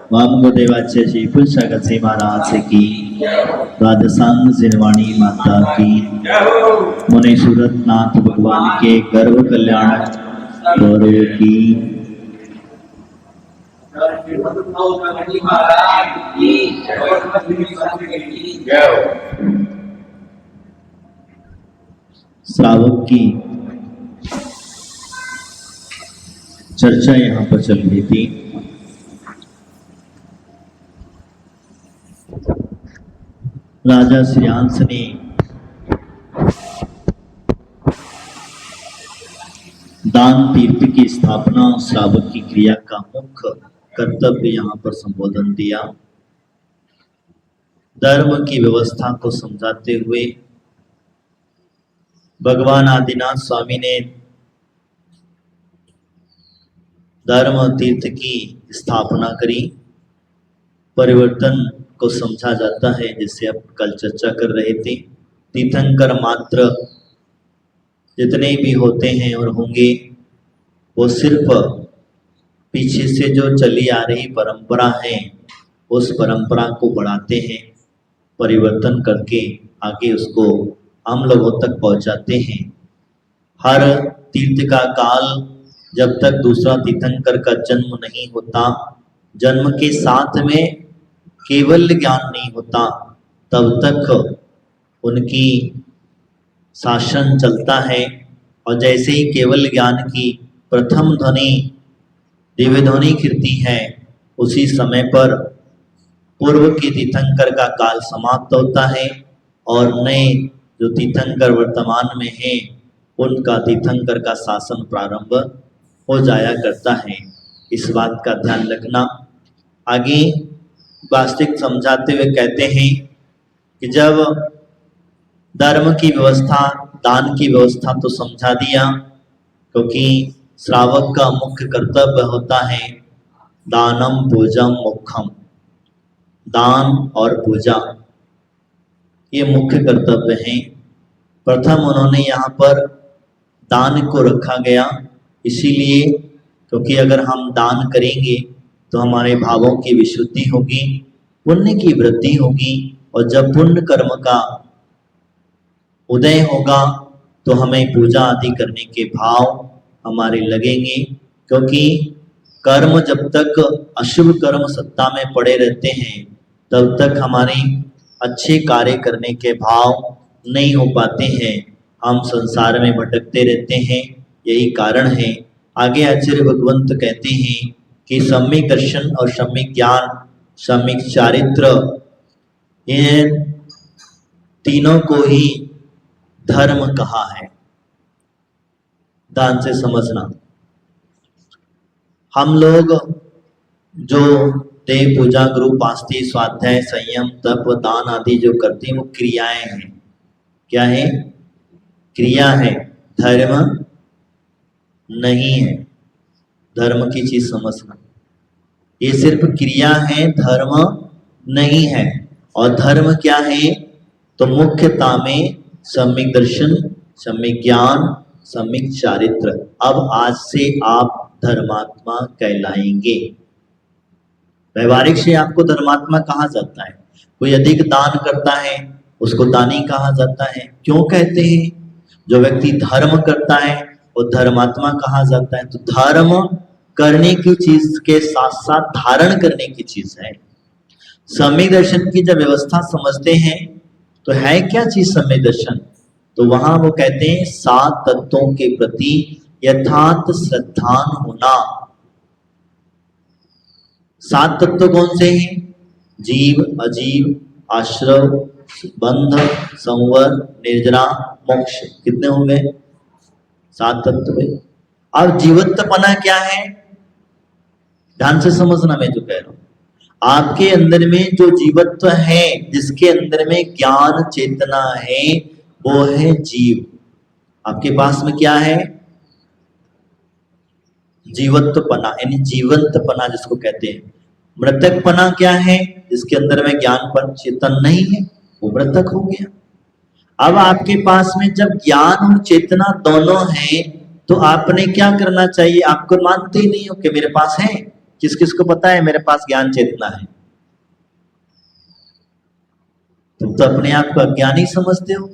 वामगुरुदेवाचार्य श्री पुरुषागत श्री महाराज की द्वादशांग जिनवाणी माता की मुनि सूरतनाथ भगवान के गर्भ कल्याण गौरव की श्रावक की चर्चा यहाँ पर चल रही थी। राजा श्रेयांश ने दान तीर्थ की स्थापना श्रावक की क्रिया का मुख्य कर्तव्य यहाँ पर संबोधन दिया। धर्म की व्यवस्था को समझाते हुए भगवान आदिनाथ स्वामी ने धर्म तीर्थ की स्थापना करी। परिवर्तन को समझा जाता है, जिसे अब कल चर्चा कर रहे थे। तीर्थंकर मात्र जितने भी होते हैं और होंगे वो सिर्फ पीछे से जो चली आ रही परंपरा है उस परंपरा को बढ़ाते हैं, परिवर्तन करके आगे उसको हम लोगों तक पहुंचाते हैं। हर तीर्थ का काल जब तक दूसरा तीर्थंकर का जन्म नहीं होता, जन्म के साथ में केवल ज्ञान नहीं होता, तब तक उनकी शासन चलता है। और जैसे ही केवल ज्ञान की प्रथम ध्वनि दिव्य ध्वनि गिरती है, उसी समय पर पूर्व के तीर्थंकर का काल समाप्त होता है और नए जो तीर्थंकर वर्तमान में हैं उनका तीर्थंकर का शासन प्रारंभ हो जाया करता है। इस बात का ध्यान रखना। आगे वास्तविक समझाते हुए कहते हैं कि जब धर्म की व्यवस्था, दान की व्यवस्था तो समझा दिया, क्योंकि श्रावक का मुख्य कर्तव्य होता है दानम पूजम मोक्षम। दान और पूजा ये मुख्य कर्तव्य हैं। प्रथम उन्होंने यहाँ पर दान को रखा गया, इसीलिए क्योंकि अगर हम दान करेंगे तो हमारे भावों की विशुद्धि होगी, पुण्य की वृद्धि होगी, और जब पुण्य कर्म का उदय होगा तो हमें पूजा आदि करने के भाव हमारे लगेंगे। क्योंकि कर्म जब तक अशुभ कर्म सत्ता में पड़े रहते हैं तब तक हमारे अच्छे कार्य करने के भाव नहीं हो पाते हैं, हम संसार में भटकते रहते हैं। यही कारण है। आगे आचार्य भगवंत कहते हैं कि सम्यक दर्शन और सम्यक ज्ञान, सम्यक चारित्र, इन तीनों को ही धर्म कहा है। ध्यान से समझना। हम लोग जो देव पूजा, गुरु पास्ती, स्वाध्याय, संयम, तप, दान आदि जो करते हैं वो क्रियाएं हैं। क्या है? क्रिया है, धर्म नहीं है। धर्म की चीज समझना, ये सिर्फ क्रिया है, धर्म नहीं है। और धर्म क्या है? तो मुख्यता में सम्यक दर्शन, सम्यक ज्ञान, सम्यक चारित्र। अब आज से आप धर्मात्मा कहलाएंगे। व्यवहारिक से आपको धर्मात्मा कहा जाता है। कोई अधिक दान करता है उसको दानी कहा जाता है। क्यों कहते हैं? जो व्यक्ति धर्म करता है वो धर्मात्मा कहा जाता है। तो धर्म करने की चीज के साथ साथ धारण करने की चीज है। सम्यक दर्शन की जब व्यवस्था समझते हैं तो है क्या चीज सम्यक दर्शन? तो वहां वो कहते हैं 7 तत्वों के प्रति यथार्थ श्रद्धान होना। 7 तत्व कौन से हैं? जीव, अजीव, आश्रव, बंध, संवर, निर्जरा, मोक्ष। कितने हो गए? 7 तत्व है। अब जीवत्वपना क्या है? ध्यान से समझना मैं जो कह रहा हूं। आपके अंदर में जो जीवत्व है, जिसके अंदर में ज्ञान चेतना है, वो है जीव। आपके पास में क्या है? जीवत्वपना, यानी जीवंतपना जिसको कहते हैं। मृतकपना क्या है? जिसके अंदर में ज्ञान पर चेतन नहीं है, वो मृतक हो गया। अब आपके पास में जब ज्ञान और चेतना दोनों हैं तो आपने क्या करना चाहिए? आपको मानते ही नहीं हो कि मेरे पास है, किस किस को पता है मेरे पास ज्ञान चेतना है? तुम तो अपने आप को अज्ञानी समझते हो।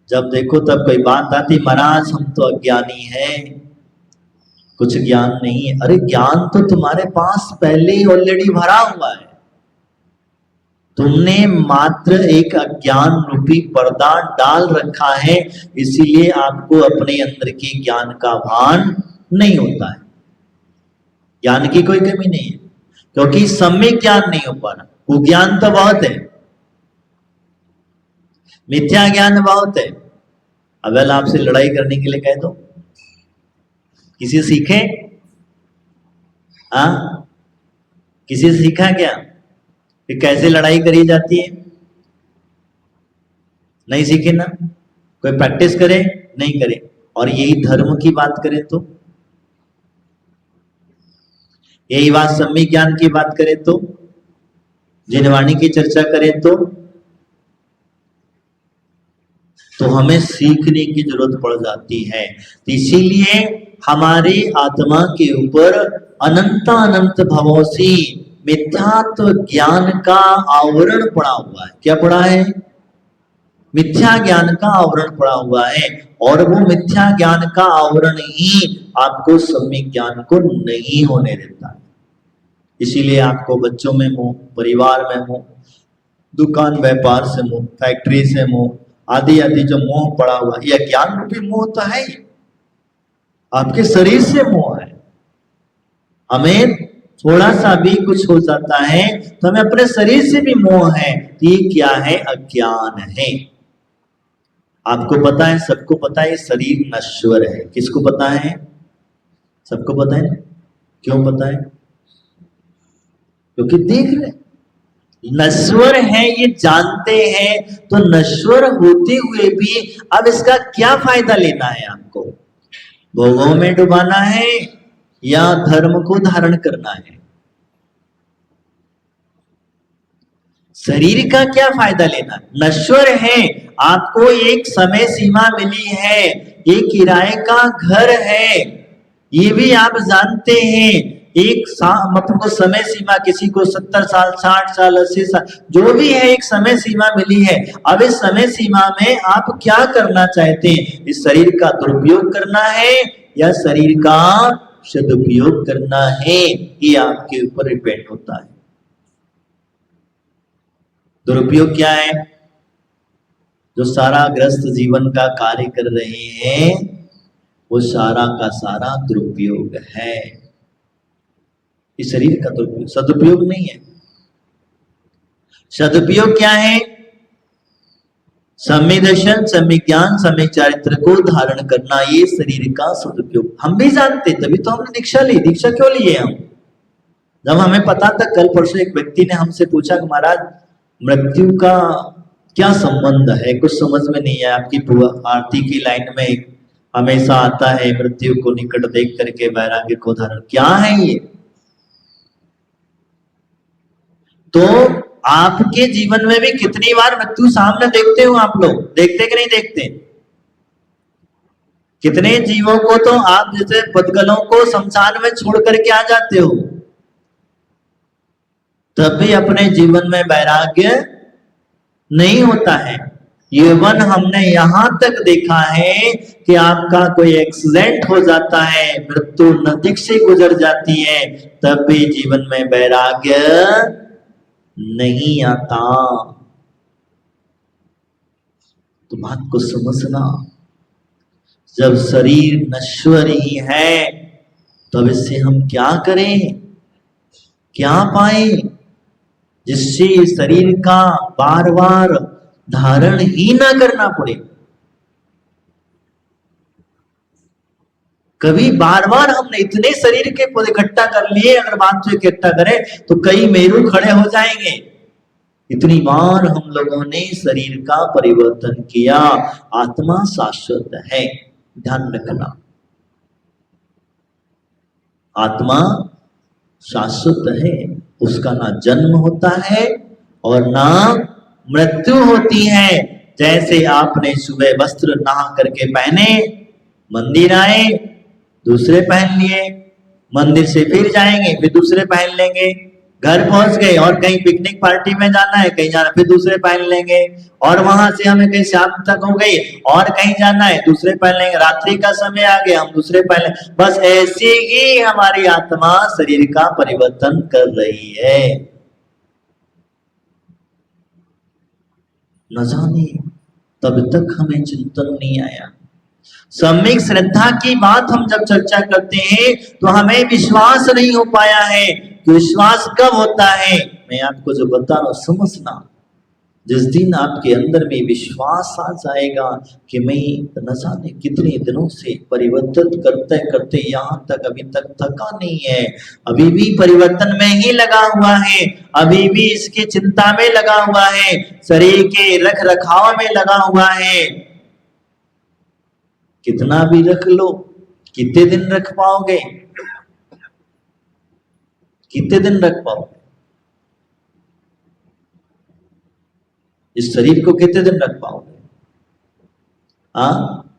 जब देखो तब कोई बात आती, महाराज हम तो अज्ञानी हैं, कुछ ज्ञान नहीं है। अरे ज्ञान तो तुम्हारे पास पहले ही ऑलरेडी भरा हुआ है। तुमने मात्र एक अज्ञान रूपी पर्दा डाल रखा है, इसीलिए आपको अपने अंदर के ज्ञान का भान नहीं होता है। ज्ञान की कोई कमी नहीं है, क्योंकि सम्यक ज्ञान नहीं हो पा रहा। कुज्ञान तो बहुत है, मिथ्या ज्ञान बहुत है। अगर आपसे लड़ाई करने के लिए कह दो, किसी से सीखे? हाँ, किसी से सीखा क्या कि कैसे लड़ाई करी जाती है? नहीं सीखे ना। कोई प्रैक्टिस करे? नहीं करे। और यही धर्म की बात करें तो, यही बात सम्यक ज्ञान की बात करें तो, जिनवाणी की चर्चा करें तो हमें सीखने की जरूरत पड़ जाती है। तो इसीलिए हमारे आत्मा के ऊपर अनंत अनंत भवों से मिथ्यात्व ज्ञान का आवरण पड़ा हुआ है। क्या पड़ा है? मिथ्या ज्ञान का आवरण पड़ा हुआ है, और वो मिथ्या ज्ञान का आवरण ही आपको सम्यक ज्ञान को नहीं होने देता है। इसीलिए आपको बच्चों में मोह, परिवार में मोह, दुकान व्यापार से मोह, फैक्ट्री से मोह, आदि आदि जो मोह पड़ा हुआ, यह ज्ञान रूपी मोह तो है ही। आपके शरीर से मोह है। हमें थोड़ा सा भी कुछ हो जाता है तो हमें अपने शरीर से भी मोह है। ये क्या है? अज्ञान है। आपको पता है, सबको पता है, शरीर नश्वर है। किसको पता है? सबको पता है। क्यों पता है? क्योंकि देख रहे, नश्वर है ये जानते हैं, तो नश्वर होते हुए भी अब इसका क्या फायदा लेना है? आपको भोगों में डुबाना है या धर्म को धारण करना है? शरीर का क्या फायदा लेना? नश्वर है, आपको एक समय सीमा मिली है, एक किराए का घर है, ये भी आप जानते हैं। एक मतलब को समय सीमा, किसी को 70 साल, 60 साल, 80 साल, जो भी है एक समय सीमा मिली है। अब इस समय सीमा में आप क्या करना चाहते हैं? इस शरीर का दुरुपयोग करना है या शरीर का सदुपयोग करना है? ये आपके ऊपर डिपेंड होता है। दुरुपयोग क्या है? जो सारा ग्रस्त जीवन का कार्य कर रहे हैं वो सारा का सारा दुरुपयोग है। इस शरीर का दुरुपयोग, सदुपयोग नहीं है। सदुपयोग क्या है? सम्यक दर्शन, सम्यक ज्ञान, सम्यक चरित्र को धारण करना, ये शरीर का सदुपयोग। हम भी जानते, तभी तो हमने दीक्षा ली। दीक्षा क्यों लिए हम? जब हमें पता था, कल परसों एक व्यक्ति ने हमसे पूछा कि महाराज मृत्यु का क्या संबंध है, कुछ समझ में नहीं है। आपकी आरती की लाइन में हमेशा आता है, मृत्यु को निकट देख करके वैराग्य को धारण। क्या है ये? तो आपके जीवन में भी कितनी बार मृत्यु सामने देखते हो आप लोग? देखते कि नहीं देखते? कितने जीवों को तो आप जैसे बदगलों को शमशान में छोड़ करके आ जाते हो, तब भी अपने जीवन में वैराग्य नहीं होता है। इवन हमने यहां तक देखा है कि आपका कोई एक्सीडेंट हो जाता है, मृत्यु नजदीक से गुजर जाती है, तब भी जीवन में वैराग्य नहीं आता। तो बात को समझना, जब शरीर नश्वर ही है तब इससे हम क्या करें, क्या पाए, जिससे शरीर का बार बार धारण ही ना करना पड़े। कभी बार बार हमने इतने शरीर के पद इकट्ठा कर लिए, अगर बात से इकट्ठा करें तो कई मेरू खड़े हो जाएंगे। इतनी बार हम लोगों ने शरीर का परिवर्तन किया। आत्मा शाश्वत है, ध्यान रखना। आत्मा शाश्वत है, उसका ना जन्म होता है और ना मृत्यु होती है। जैसे आपने सुबह वस्त्र नहा करके पहने, मंदिर आए, दूसरे पहन लिए, मंदिर से फिर जाएंगे, फिर दूसरे पहन लेंगे, घर पहुंच गए और कहीं पिकनिक पार्टी में जाना है, कहीं जाना, फिर दूसरे पहन लेंगे, और वहां से हमें कहीं शाम तक हो गई और कहीं जाना है, दूसरे पहन लेंगे, रात्रि का समय आ गया, हम दूसरे पहन लेंगे। बस ऐसे ही हमारी आत्मा शरीर का परिवर्तन कर रही है। न जाने तब तक हमें चिंतन नहीं आया। सम्यक श्रद्धा की बात हम जब चर्चा करते हैं तो हमें विश्वास नहीं हो पाया है। तो विश्वास कब होता है? मैं आपको जो बता रहा हूं समझना। जिस दिन आपके अंदर में विश्वास आ जाएगा कि मैं न जाने कितने दिनों से परिवर्तन करते करते यहाँ तक अभी तक थका नहीं है, अभी भी परिवर्तन में ही लगा हुआ है, अभी भी इसकी चिंता में लगा हुआ है, शरीर के रख रखाव में लगा हुआ है। कितना भी रख लो, कितने दिन रख पाओगे? कितने दिन रख पाओगे? इस शरीर को कितने दिन रख पाओगे? हाँ,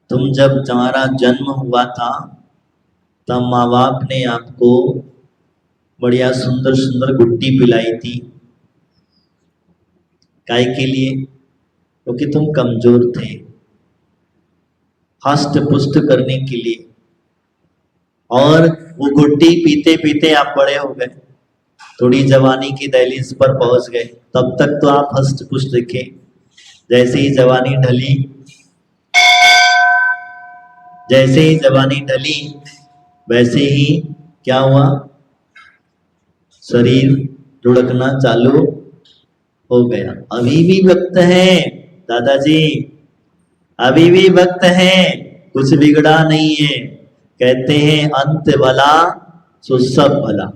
तुम जब तुम्हारा जन्म हुआ था तब माँ बाप ने आपको बढ़िया सुंदर सुंदर गुट्टी पिलाई थी। काय के लिए? क्योंकि तुम कमजोर थे, हष्ट पुष्ट करने के लिए। और वो गुट्टी पीते पीते आप बड़े हो गए, थोड़ी जवानी की दहलीज पर पहुंच गए, तब तक तो आप हष्ट पुष्ट दिखे। जैसे ही जवानी ढली, जैसे ही जवानी ढली वैसे ही क्या हुआ? शरीर लुढ़कना चालू हो गया। अभी भी वक्त है दादाजी, अभी भी वक्त है, कुछ बिगड़ा नहीं है। कहते हैं अंत भला सो सब भला।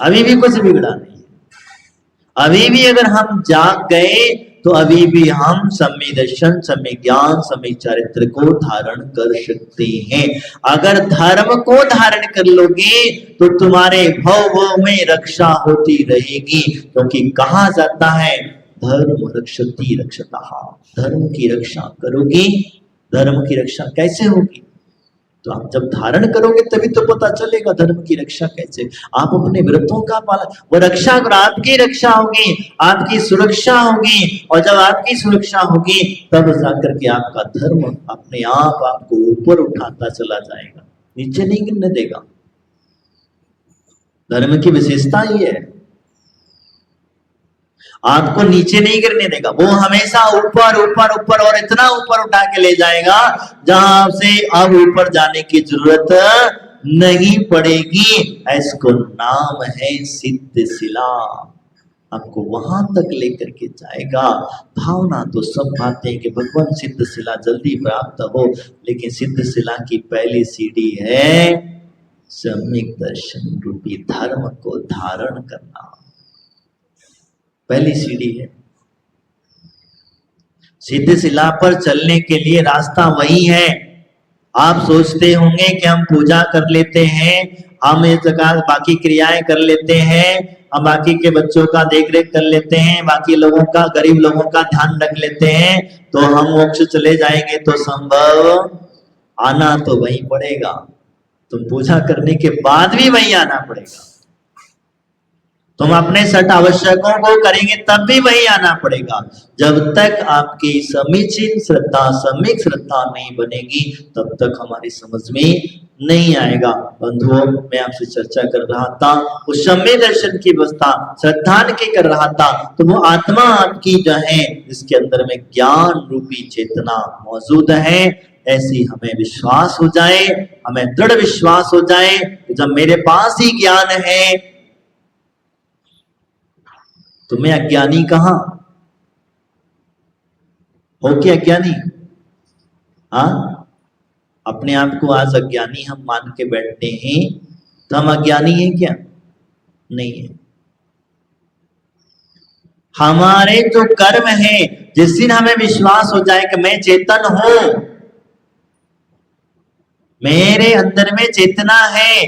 अभी भी कुछ बिगड़ा नहीं है। अभी भी अगर हम जाग गए तो अभी भी हम सम्यक दर्शन, सम्यक ज्ञान, सम्यक चरित्र को धारण कर सकते हैं। अगर धर्म को धारण कर लोगे तो तुम्हारे भव भव में रक्षा होती रहेगी। क्योंकि कहा जाता है धर्म रक्षति रक्षतः। धर्म की रक्षा करोगे, धर्म की रक्षा कैसे होगी? तो आप जब धारण करोगे तभी तो पता चलेगा धर्म की रक्षा कैसे। आप अपने व्रतों का पालन, वो रक्षा अगर आपकी रक्षा होगी, आपकी सुरक्षा होगी, और जब आपकी सुरक्षा होगी तब जाकर के आपका धर्म अपने आप आपको ऊपर उठाता चला जाएगा, नीचे नहीं गिरने देगा। धर्म की विशेषता ही है, आपको नीचे नहीं गिरने देगा, वो हमेशा ऊपर ऊपर ऊपर और इतना ऊपर उठा के ले जाएगा जहां से अब ऊपर जाने की जरूरत नहीं पड़ेगी। इसको नाम है सिद्ध शिला। आपको वहां तक लेकर के जाएगा। भावना तो सब पाते हैं कि भगवान सिद्ध शिला जल्दी प्राप्त हो, लेकिन सिद्ध शिला की पहली सीढ़ी है सम्यक दर्शन रूपी धर्म को धारण करना। पहली सीढ़ी है। सिद्ध शिला पर चलने के लिए रास्ता वही है। आप सोचते होंगे कि हम पूजा कर लेते हैं, हम इस जगह बाकी क्रियाएं कर लेते हैं, हम बाकी के बच्चों का देख रेख कर लेते हैं, बाकी लोगों का, गरीब लोगों का ध्यान रख लेते हैं, तो हम मोक्ष चले जाएंगे। तो संभव आना तो वहीं पड़ेगा, तुम पूजा करने के बाद भी वहीं आना पड़ेगा। तुम अपने सठ आवश्यकों को करेंगे तब भी वही आना पड़ेगा। जब तक आपकी समीचीन श्रद्धा, सम्यक श्रद्धा नहीं बनेगी तब तक हमारी समझ में नहीं आएगा। बंधुओं, मैं आपसे चर्चा कर रहा था उस सम्यक दर्शन की व्यवस्था श्रद्धा की कर रहा था। तो वो आत्मा आपकी जो है जिसके अंदर में ज्ञान रूपी चेतना मौजूद है, ऐसी हमें विश्वास हो जाए, हमें दृढ़ विश्वास हो जाए कि जब मेरे पास ही ज्ञान है तो मैं अज्ञानी कहां हो? क्या अज्ञानी? हाँ, अपने आप को आज अज्ञानी हम मान के बैठते हैं तो हम अज्ञानी हैं क्या? नहीं है। हमारे जो कर्म है, जिस दिन हमें विश्वास हो जाए कि मैं चेतन हूं, मेरे अंदर में चेतना है,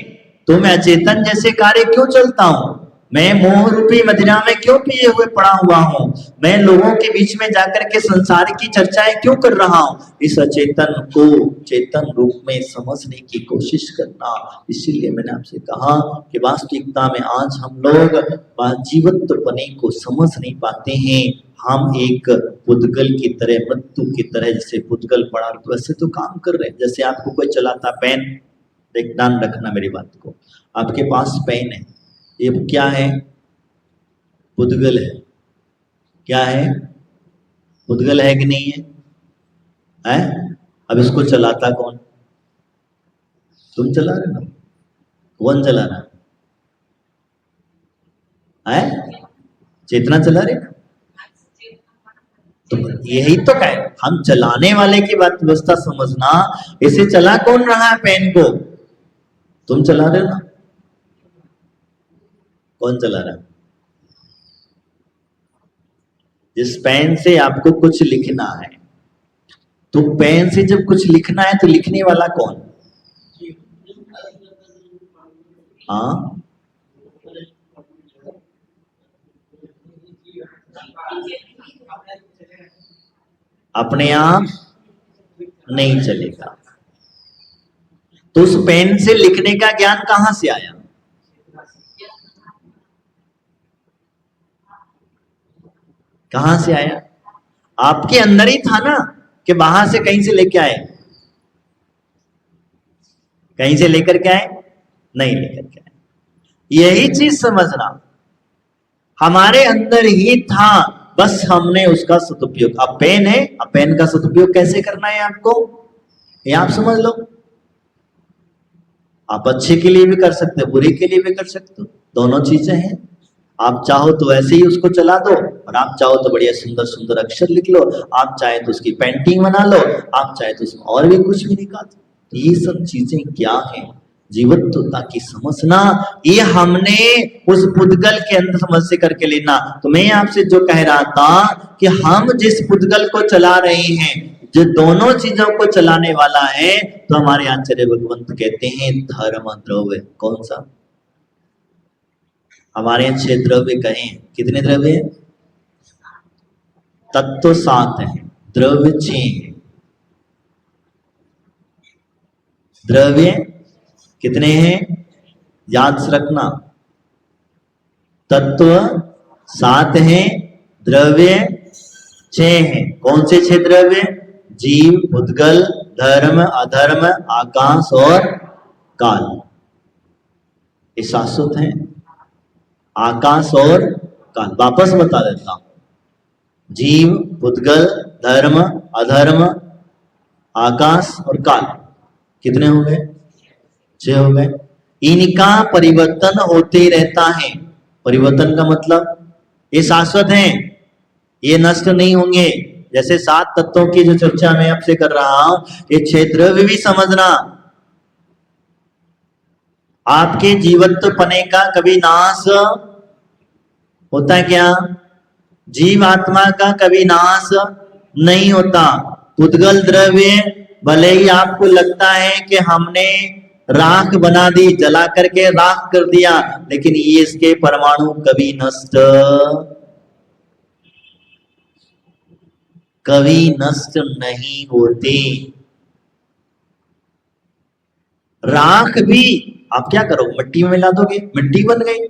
तो मैं अचेतन जैसे कार्य क्यों चलता हूं? मैं मोह रूपी मदिरा में क्यों पिए हुए पड़ा हुआ हूँ? मैं लोगों के बीच में जाकर के संसार की चर्चाएं क्यों कर रहा हूँ? इस अचेतन को चेतन रूप में समझने की कोशिश करना। इसीलिए मैंने आपसे कहा कि वास्तविकता में आज हम लोग जीवत्वपने को समझ नहीं पाते हैं। हम एक पुद्गल की तरह, मृत्यु की तरह, जैसे पुद्गल पड़ा तो वैसे तो काम कर रहे हैं। जैसे आपको कोई चलाता पेन, एक ध्यान रखना मेरी बात को, आपके पास पेन है, ये क्या है? पुद्गल है। क्या है? पुद्गल है कि नहीं है? है? अब इसको चलाता कौन? तुम चला रहे ना? कौन चला रहा है? चेतना चला रही ना? तो यही तो है, हम चलाने वाले की बात व्यवस्था समझना। इसे चला कौन रहा है पेन को? तुम चला रहे हो ना? कौन चला रहा है? जिस पेन से आपको कुछ लिखना है, तो पेन से जब कुछ लिखना है तो लिखने वाला कौन? हाँ, अपने आप नहीं चलेगा। तो उस पेन से लिखने का ज्ञान कहां से आया? कहां से आया? आपके अंदर ही था ना, कि बाहर से कहीं से लेके आए? कहीं से लेकर के आए? नहीं लेकर के आए। यही चीज समझना, हमारे अंदर ही था, बस हमने उसका सदुपयोग। अब पेन है, अब पेन का सदुपयोग कैसे करना है आपको, ये आप समझ लो। आप अच्छे के लिए भी कर सकते हो, बुरे के लिए भी कर सकते हो, दोनों चीजें हैं। आप चाहो तो ऐसे ही उसको चला दो, और आप चाहो तो बढ़िया सुंदर सुंदर अक्षर लिख लो, आप चाहे तो उसकी पेंटिंग बना लो, आप चाहे तो उसमें और भी कुछ भी निकाल दो। ये सब चीजें क्या है? जीवत्वता की समझना, ये हमने उस पुद्गल के अंदर समझ से करके लेना। तो मैं आपसे जो कह रहा था कि हम जिस पुद्गल को चला रहे हैं, जो दोनों चीजों को चलाने वाला है, तो हमारे आचार्य भगवंत कहते हैं धर्म द्रव्य। कौन सा? हमारे यहाँ 6 द्रव्य कहे, कितने द्रव्य हैं? तत्व 7 है, द्रव्य 6 है। द्रव्य कितने हैं? याद से रखना, तत्व 7 है, द्रव्य 6 है। कौन से 6 द्रव्य? जीव, पुद्गल, धर्म, अधर्म, आकाश और काल। ये शाश्वत है, आकाश और काल। वापस बता देता हूं, जीव, पुद्गल, धर्म, अधर्म, आकाश और काल। कितने हो गए? 6 हो गए। इनका परिवर्तन होते रहता है। परिवर्तन का मतलब ये शाश्वत हैं, ये नष्ट नहीं होंगे। जैसे 7 तत्वों की जो चर्चा मैं आपसे कर रहा हूं, ये 6 द्रव्य भी समझना। आपके जीवत्व पने का कभी नाश होता है क्या? जीव आत्मा का कभी नाश नहीं होता। पुद्गल द्रव्य भले ही आपको लगता है कि हमने राख बना दी, जला करके राख कर दिया, लेकिन ये इसके परमाणु कभी नष्ट नहीं होते। राख भी आप क्या करोगे? मिट्टी में मिला दोगे, मिट्टी बन गई,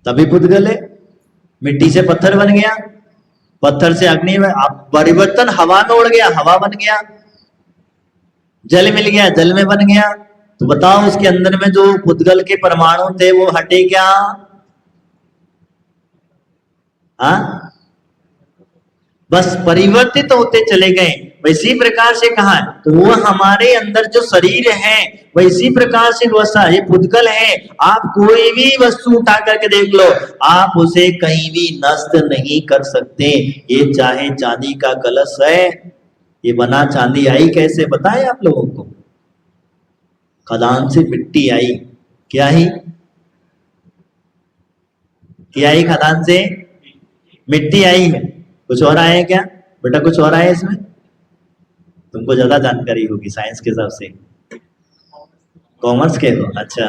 तभी पुद्गल है। मिट्टी से पत्थर बन गया, पत्थर से अग्नि में, आप परिवर्तन हवा में उड़ गया, हवा बन गया। जल मिल गया, जल में बन गया। तो बताओ उसके अंदर में जो पुद्गल के परमाणु थे वो हटे क्या? हाँ, बस परिवर्तित तो होते चले गए। वैसी प्रकार से कहा, तो वो हमारे अंदर जो शरीर है वैसी प्रकार से वैसा ये पुद्गल है। आप कोई भी वस्तु उठा करके देख लो, आप उसे कहीं भी नष्ट नहीं कर सकते। ये चाहे चांदी का कलश है, ये बना चांदी आई कैसे बताएं आप लोगों को? खदान से मिट्टी आई, क्या ही? क्या आई? खदान से मिट्टी आई है। कुछ और आया है क्या बेटा? कुछ और आया है इसमें? तुमको ज्यादा जानकारी होगी साइंस के हिसाब से, कॉमर्स के हो, अच्छा।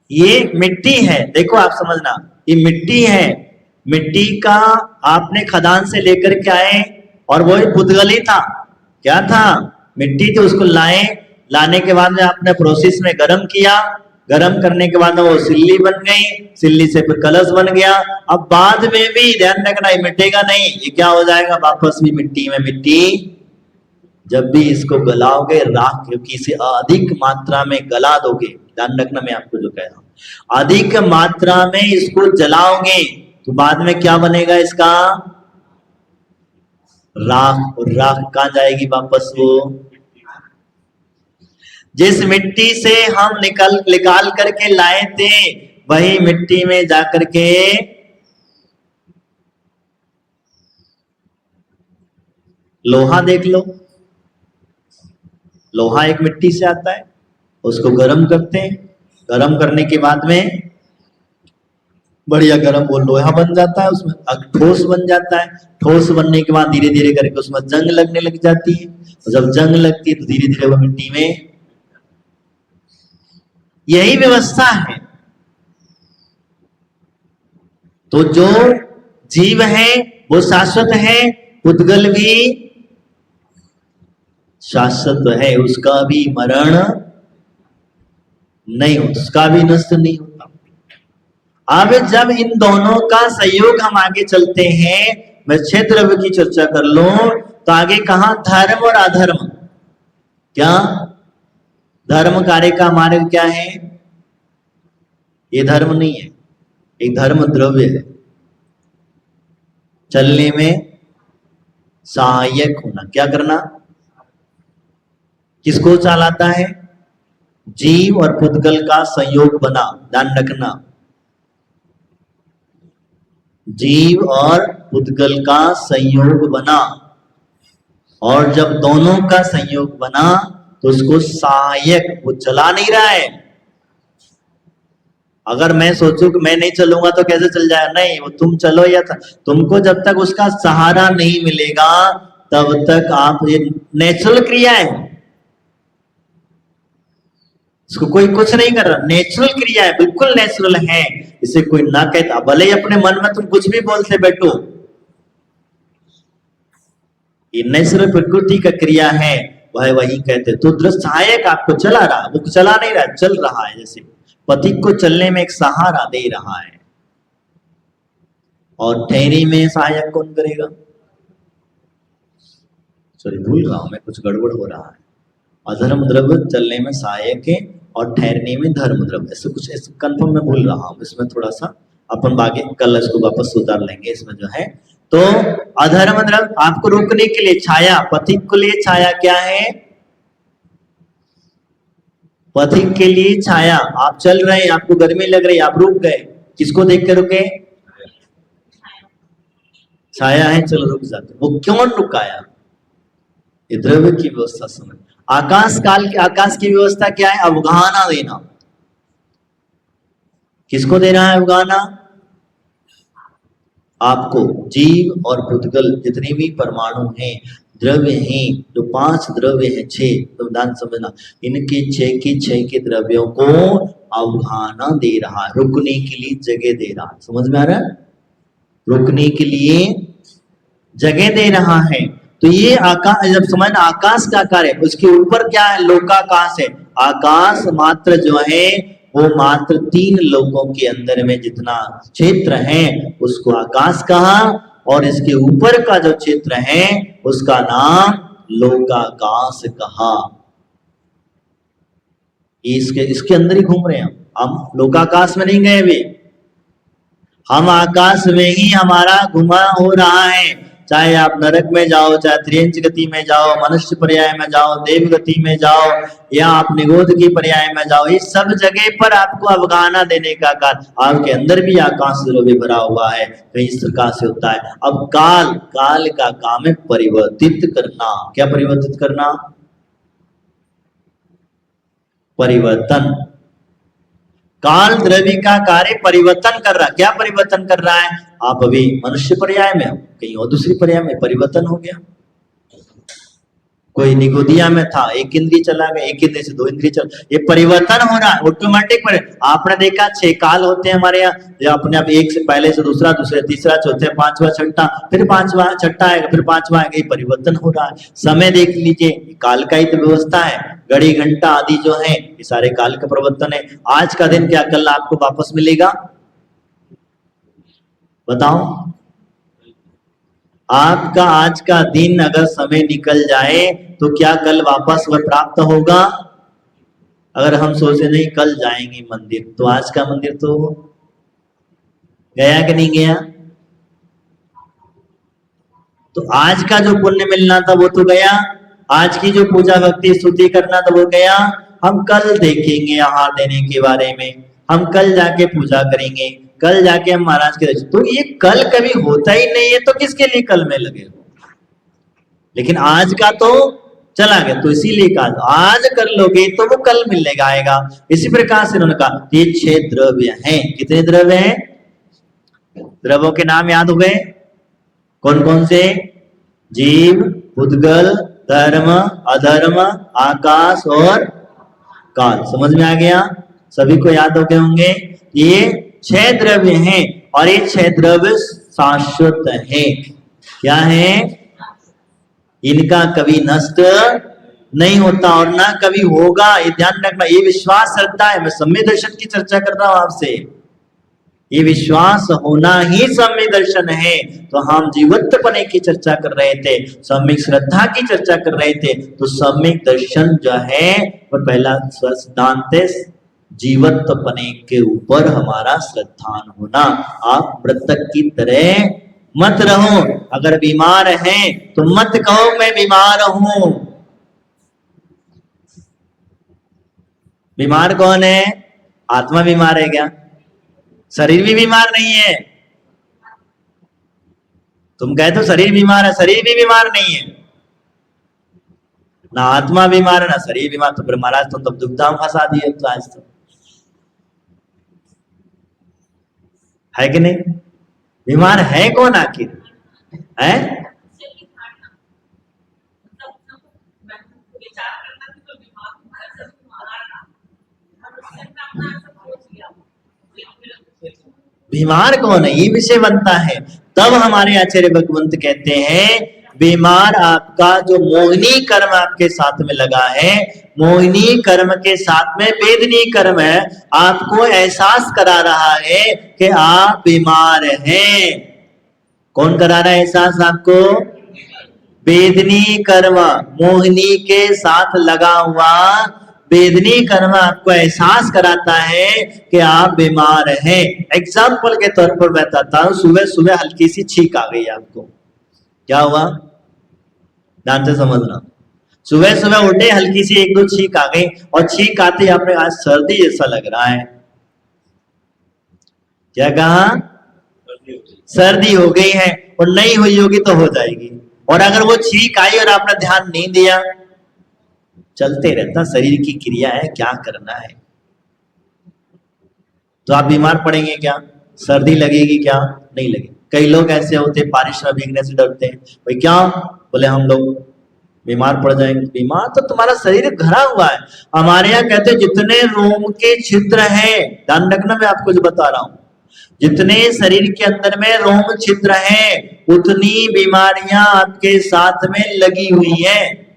ये मिट्टी है, देखो आप समझना, ये मिट्टी है, मिट्टी का आपने खदान से लेकर के आए और वो पुद्गल ही था, क्या था, मिट्टी थी, उसको लाए, लाने के बाद में आपने प्रोसेस में गर्म किया, गर्म करने के बाद में वो सिल्ली बन गई, सिल्ली से फिर कलश बन गया। अब बाद में भी ध्यान रखना, ये मिटेगा नहीं, ये क्या हो जाएगा वापस भी मिट्टी में मिट्टी। जब भी इसको गलाओगे राख, क्योंकि इसे अधिक मात्रा में गला दोगे, ध्यान रखना मैं आपको जो कह रहा हूं, अधिक मात्रा में इसको जलाओगे तो बाद में क्या बनेगा इसका, राख। और राख कहां जाएगी वापस, वो जिस मिट्टी से हम निकाल करके लाए थे वही मिट्टी में जाकर के लोहा देख लो, लोहा एक मिट्टी से आता है, उसको गर्म करते हैं, गर्म करने के बाद में बढ़िया गर्म वो लोहा बन जाता है, उसमें ठोस बन जाता है, ठोस बनने के बाद धीरे धीरे करके उसमें जंग लगने लग जाती है, और जब जंग लगती है तो धीरे धीरे वो मिट्टी में, यही व्यवस्था है। तो जो जीव है वो शाश्वत है, पुद्गल भी शाश्वत है, उसका भी मरण नहीं होता, उसका भी नष्ट नहीं होता। अब जब इन दोनों का सहयोग हम आगे चलते हैं, मैं 6 द्रव्य की चर्चा कर लूं तो आगे कहा, धर्म और अधर्म, क्या धर्म कार्य का मार्ग क्या है, ये धर्म नहीं है, एक धर्म द्रव्य है, चलने में सहायक होना, क्या करना, किसको चलाता है, जीव और पुद्गल का संयोग बना, ध्यान रखना, जीव और पुद्गल का संयोग बना, और जब दोनों का संयोग बना तो उसको सहायक, वो चला नहीं रहा है। अगर मैं सोचूं कि मैं नहीं चलूंगा तो कैसे चल जाएगा, नहीं, वो तुम चलो या तुमको जब तक उसका सहारा नहीं मिलेगा तब तक आप, ये नेचुरल क्रिया है, इसको कोई कुछ नहीं कर रहा, नेचुरल क्रिया है, बिल्कुल नेचुरल है, इसे कोई ना कहता, भले ही अपने मन में तुम कुछ भी बोलते बैठो, ये नेचुरल प्रकृति का क्रिया है, वह वही कहते। तो दृष्ट सहायक आपको चला रहा, वो चला नहीं रहा, चल रहा है, जैसे पति को चलने में एक सहारा दे रहा है, और ठहरी में सहायक कौन करेगा, सॉरी भूल रहा हूं मैं, कुछ गड़बड़ हो रहा है, अधर्म द्रव्य चलने में सहायक है और ठहरने में धर्म द्रव्य, ऐसे कुछ ऐसे कंफर्म में भूल रहा हूं, इसमें थोड़ा सा अपन आगे कल इसको वापस सुधार लेंगे इसमें जो है। तो अधर्म द्रव्य आपको रोकने के लिए छाया, पथिक के लिए छाया क्या है, पथिक के लिए छाया, आप चल रहे हैं, आपको गर्मी लग रही है, आप रुक गए, किसको देख के रुके, छाया है, चलो रुक जाते, वो क्यों रुकाया, ये द्रव्य की व्यवस्था समझ। आकाश काल की, आकाश की व्यवस्था क्या है, अवगाहना देना, किसको देना है अवगाहना, आपको, जीव और पुद्गल जितने भी परमाणु हैं, द्रव्य हैं, जो 5 द्रव्य हैं, 6, तो ध्यान समझना, इनके 6 के 6 के द्रव्यों को अवगाहना दे रहा है, रुकने के लिए जगह दे रहा है, समझ में आ रहा है, रुकने के लिए जगह दे रहा है। तो ये आकाश, जब समझ आकाश का कार्य, उसके ऊपर क्या है, लोकाकाश है, आकाश मात्र जो है वो मात्र 3 लोकों के अंदर में जितना क्षेत्र है उसको आकाश कहा, और इसके ऊपर का जो क्षेत्र है उसका नाम लोकाकाश कहा। इसके अंदर ही घूम रहे हैं हम लोकाकाश में नहीं गए अभी, हम आकाश में ही हमारा घुमा हो रहा है, चाहे आप नरक में जाओ, चाहे त्रियंच गति में जाओ, मनुष्य पर्याय में जाओ, देव गति में जाओ, या आप निगोध की पर्याय में जाओ, इस सब जगह पर आपको अवगाहना देने का कार्य, आपके अंदर भी आकाश द्रव्य भरा हुआ है, कहीं इस प्रकार से होता है। अब काल, काल का काम है परिवर्तित करना, क्या परिवर्तित करना, परिवर्तन, काल द्रव्य का कार्य परिवर्तन कर रहा, क्या परिवर्तन कर रहा है, आप अभी मनुष्य पर्याय में, कहीं और दूसरी पर्याय में परिवर्तन हो गया, कोई निगोदिया में था, एक इंद्री चला गया, एक इंद्री से दो इंद्री चल, ये परिवर्तन हो रहा है ऑटोमेटिक। पर आपने देखा 6 काल होते हैं हमारे यहाँ, जो अपने आप एक से पहले से दूसरा, दूसरे तीसरा, चौथे, पांचवा, छठा, फिर पांचवा, छठा आएगा, फिर पांचवा आएगा, ये परिवर्तन हो रहा है। समय देख लीजिए, काल का ही तो व्यवस्था है, घड़ी घंटा आदि जो है ये सारे काल का परिवर्तन है। आज का दिन क्या कल आपको वापस मिलेगा? बताओ, आपका आज का दिन अगर समय निकल जाए तो क्या कल वापस वह प्राप्त होगा? अगर हम सोचे नहीं कल जाएंगे मंदिर, तो आज का मंदिर तो गया कि नहीं गया? तो आज का जो पुण्य मिलना था वो तो गया, आज की जो पूजा भक्ति स्तुति करना था वो गया। हम कल देखेंगे आहार देने के बारे में, हम कल जाके पूजा करेंगे, कल जाके हम महाराज के दर्शन, तो ये कल कभी होता ही नहीं है, तो किसके लिए कल में लगे हो? लेकिन आज का तो चला गया, तो इसीलिए कहा आज कर लोगे तो वो कल मिलने का आएगा। इसी प्रकार से उन्होंने कहा ये 6 द्रव्य हैं। कितने द्रव्य हैं? द्रव्यों के नाम याद हो गए? कौन कौन से? जीव, पुद्गल, धर्म, अधर्म, आकाश और काल। समझ में आ गया? सभी को याद हो गए होंगे। ये 6 द्रव्य हैं और ये 6 द्रव्य शाश्वत है। क्या है? इनका कभी नष्ट नहीं होता और ना कभी होगा, ये ध्यान रखना। ये विश्वास श्रद्धा है। मैं सम्यक दर्शन की चर्चा कर रहा हूं आपसे, ये विश्वास होना ही सम्यक दर्शन है। तो हम जीवत्वपने की चर्चा कर रहे थे, सम्यक श्रद्धा की चर्चा कर रहे थे। तो सम्यक दर्शन जो है वो पहला सिद्धांत है, जीवत्वपने के ऊपर हमारा श्रद्धान होना। आप मृतक की तरह मत रहो। अगर बीमार हैं तो मत कहो मैं बीमार हूं। बीमार कौन है? आत्मा बीमार है क्या? शरीर भी बीमार नहीं है। तुम कहते हो शरीर बीमार है, शरीर भी बीमार नहीं है। ना आत्मा बीमार है ना शरीर बीमार। तो फिर महाराज तुम तो दुखधाम फंसा दिए तो आज तो, है कि नहीं? बीमार है कौन आखिर? है बीमार कौन है, ये विषय बनता है। तब हमारे आचार्य भगवंत कहते हैं बीमार आपका जो मोहिनी कर्म आपके साथ में लगा है, मोहिनी कर्म के साथ में वेदनी कर्म है, आपको एहसास करा रहा है कि आप बीमार हैं। कौन करा रहा है एहसास आपको? वेदनी कर्म, मोहिनी के साथ लगा हुआ वेदनी कर्म आपको एहसास कराता है कि आप बीमार हैं। एग्जाम्पल के तौर पर बताता हूं, सुबह सुबह हल्की सी छींक आ गई आपको, क्या हुआ? ध्यान से समझना। सुबह सुबह उठे, हल्की सी 1-2 छींक आ गई और छींक आते ही आपने आज सर्दी जैसा लग रहा है। क्या कहा? सर्दी हो गई है, और नहीं हुई होगी तो हो जाएगी। और अगर वो छींक आई और आपने ध्यान नहीं दिया, चलते रहता, शरीर की क्रिया है, क्या करना है। तो आप बीमार पड़ेंगे क्या? सर्दी लगेगी क्या? नहीं लगेगी। कई लोग ऐसे होते हैं बारिश में भीगने से डरते हैं, भाई क्या? बोले हम लोग बीमार पड़ जाएंगे। बीमार तो तुम्हारा शरीर घरा हुआ है। हमारे यहाँ कहते हैं जितने रोम के छिद्र हैं, ध्यान रखना मैं आपको जो बता रहा हूं, जितने शरीर के अंदर में रोम छिद्र हैं उतनी बीमारियां आपके साथ में लगी हुई हैं।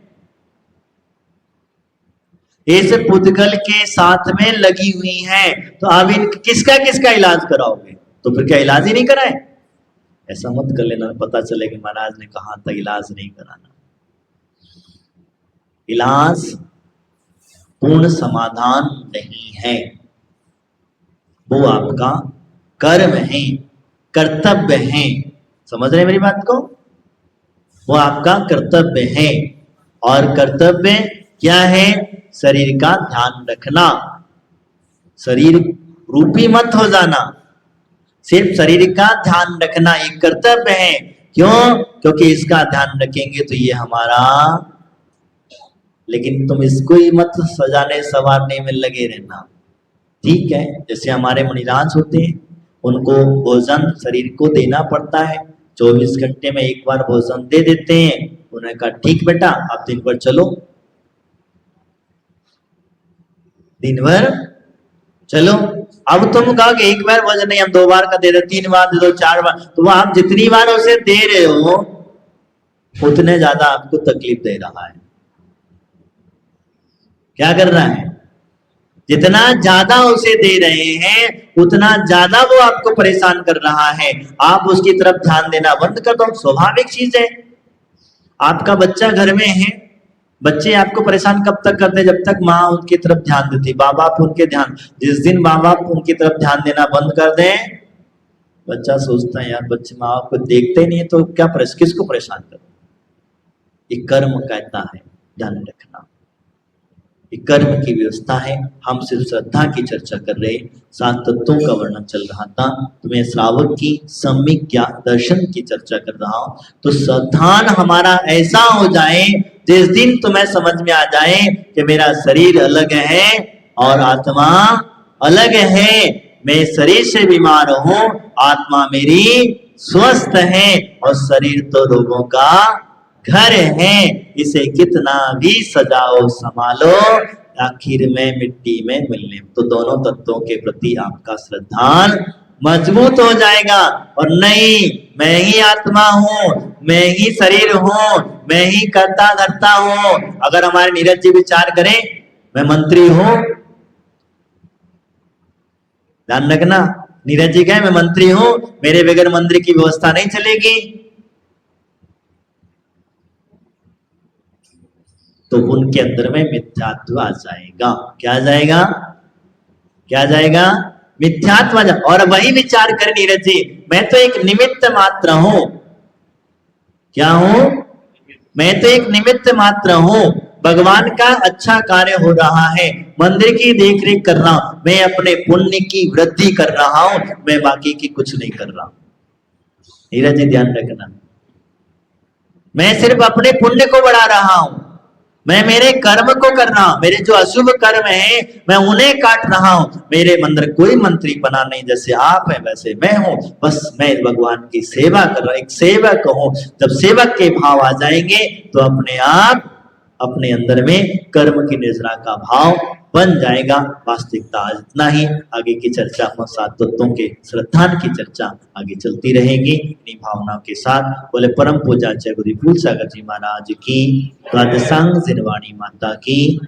इस पुद्गल के साथ में लगी हुई हैं। तो अब इन किसका किसका इलाज कराओगे? तो फिर क्या इलाज ही नहीं कराए? ऐसा मत कर लेना, पता चले कि महाराज ने कहा था इलाज नहीं कराना। इलाज पूर्ण समाधान नहीं है, वो आपका कर्म है, कर्तव्य है। समझ रहे मेरी बात को? वो आपका कर्तव्य है। और कर्तव्य क्या है? शरीर का ध्यान रखना। शरीर रूपी मत हो जाना, सिर्फ शरीर का ध्यान रखना एक कर्तव्य है। क्यों? क्योंकि इसका ध्यान रखेंगे तो ये हमारा, लेकिन तुम इसको ही मत सजाने संवारने में लगे रहना। ठीक है, जैसे हमारे मुनिराज होते हैं, उनको भोजन शरीर को देना पड़ता है, 24 घंटे में एक बार भोजन दे देते हैं। उन्होंने कहा ठीक बेटा, आप दिन भर चलो, दिन भर चलो। अब तुम कहो कि एक बार वजन नहीं, हम 2 बार का दे दो, 3 बार दे दो, 4 बार, तो आप जितनी बार उसे दे रहे हो उतने ज्यादा आपको तकलीफ दे रहा है। क्या कर रहा है? जितना ज्यादा उसे दे रहे हैं उतना ज्यादा वो आपको परेशान कर रहा है। आप उसकी तरफ ध्यान देना बंद कर दो, स्वाभाविक चीज है। आपका बच्चा घर में है, बच्चे आपको परेशान कब तक करते? जब तक माँ उनकी तरफ ध्यान देती, माँ बाप उनके ध्यान, जिस दिन माँ बाप उनकी तरफ ध्यान देना बंद कर दें, बच्चा सोचता है यार बच्चे माँ बाप को देखते ही नहीं है तो क्या किसको परेशान करो। ये कर्म कहता है, ध्यान रखना, ये कर्म की व्यवस्था है। हम सिर्फ श्रद्धा की चर्चा कर रहे, 7 तत्वों का वर्णन चल रहा था, तो मैं श्रावक की सम्यक ज्ञान दर्शन की चर्चा कर रहा हूं। तो श्रद्धान हमारा ऐसा हो जाए जिस दिन तुम्हें समझ में आ जाए कि मेरा शरीर अलग है और आत्मा अलग है, मैं शरीर से बीमार हूं, आत्मा मेरी स्वस्थ है, और शरीर तो रोगों का घर है, इसे कितना भी सजाओ संभालो, आखिर में मिट्टी में मिलने। तो दोनों तत्वों के प्रति आपका श्रद्धान मजबूत हो जाएगा। और नहीं, मैं ही आत्मा हूं, मैं ही शरीर हूं, मैं ही करता धरता हूं। अगर हमारे नीरज जी विचार करें, मैं मंत्री हूं, ध्यान रखना, नीरज जी कहें मैं मंत्री हूं, मेरे बगैर मंदिर की व्यवस्था नहीं चलेगी, तो उनके अंदर में मिथ्यात्व आ जाएगा। क्या आ जाएगा? क्या आ जाएगा? मिथ्यात्व आ जाएगा। और वही विचार कर नीरज जी, मैं तो एक निमित्त मात्र हूं। क्या हूं? मैं तो एक निमित्त मात्र हूं, भगवान का अच्छा कार्य हो रहा है, मंदिर की देखरेख कर रहा हूं, मैं अपने पुण्य की वृद्धि कर रहा हूं, मैं बाकी की कुछ नहीं कर रहा। नीरज जी ध्यान रखना, मैं सिर्फ अपने पुण्य को बढ़ा रहा हूं, मैं मेरे कर्म को कर रहा हूं, मेरे जो अशुभ कर्म है मैं उन्हें काट रहा हूं। मेरे अंदर कोई मंत्री बना नहीं, जैसे आप हैं वैसे मैं हूं, बस मैं भगवान की सेवा कर रहा हूं, एक सेवक हूं। जब सेवक के भाव आ जाएंगे तो अपने आप अपने अंदर में कर्म की निर्जरा का भाव बन जाएगा। वास्तविकता आज इतना ही, आगे की चर्चा हम 7 तत्वों के श्रद्धान की चर्चा आगे चलती रहेगी इन्हीं भावनाओं के साथ। बोले परम पूज्य गुरु फूल सागर जी महाराज की, द्वादशांग जिनवाणी माता की।